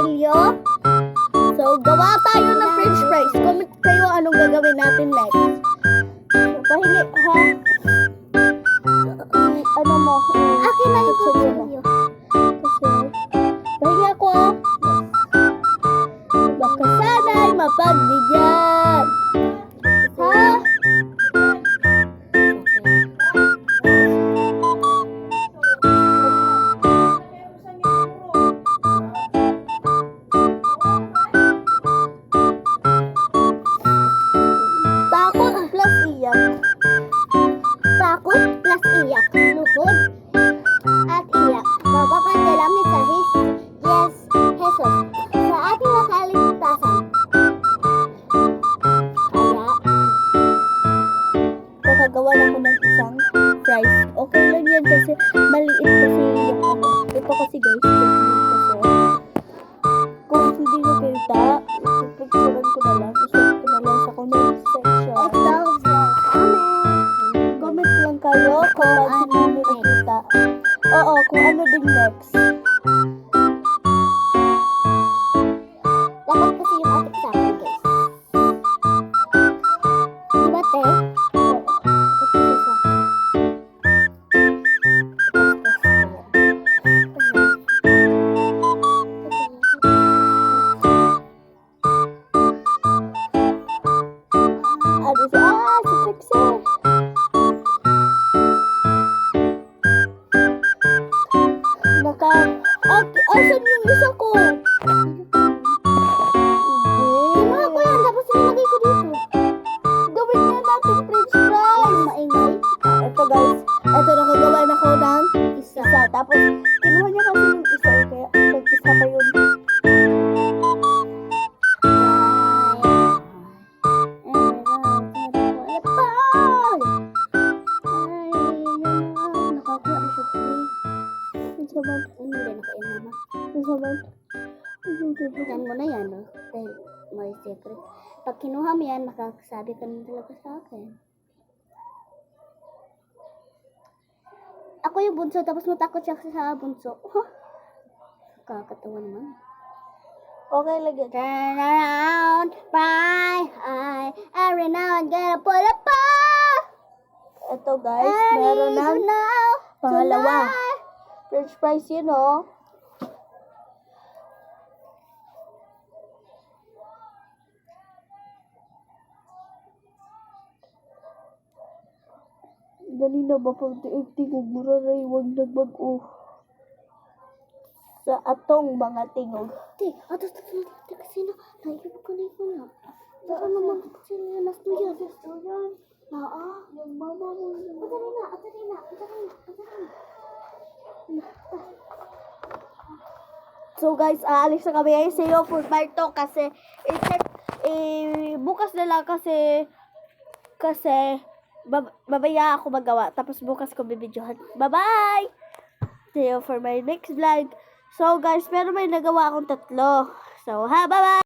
tortilyo. So, gawa tayo ng french fries. Comment kayo anong gagawin natin next. So, pahingi, ha? Ano mo? Akin na yung tortilyo. Kasi, pahingi ako, ha? Baka sana'y mapagbigyan. Ha? Takot plus iyak. Takot plus iyak. Lukod at iyak. Mapapasalamat sa Jesus sa ating nakaligtasan. Kaya, Kakagawa na ko ng isang fries. Okay lang yan kasi maliit kasi yung ano. Ito kasi guys, ganyan kasi. Kung hindi nyo kita, ipagpicturean ko na lang. I-share ko na lang sa comment section. ito sa amin. Comment lang kayo kung hindi nyo nakita. Oo, kung ano din next. Dapat kasi yung atik sa akin, guys. Diba, te? Oo, kasi sa ano siya? Si Trixie! Asan yung isa ko? Kinuha ko yan, tapos nilagay ko dito. Gawin na natin french fries! Maingay. Ito guys, ito nakagawa na ko ng isa. Tapos, kinuha niya kasi yung isa. Kaya, nag-isa pa yun. Nakakuha na siya, pre. Ang saban. Hindi na kain, mama. Ang saban. Yan mo na yan, no? Dahil may secret. Pag kinuha mo yan, makakasabi ka na talaga sa akin. Ako yung bunso, tapos matakot siya sa bunso. Kakatawa naman. Okay, lagyan. Turn around, bye, every now and then, pull up, Ito guys, meron ng pangalawa. French fries yun, oh. Dali na ba pag tiig-tig ug muraray wag nagbago sa atong mga tingog. Ti, atos kasi na, naikip ko na. Baka naman sila nas to yan. Yung mama mo. Atari na. So guys, aalis na kami ay sa food mart to kasi bukas na lang kasi babaya ako magawa tapos bukas ko bibidyohan. Bye-bye! See you for my next vlog. So guys, pero may nagawa akong 3. So, bye-bye!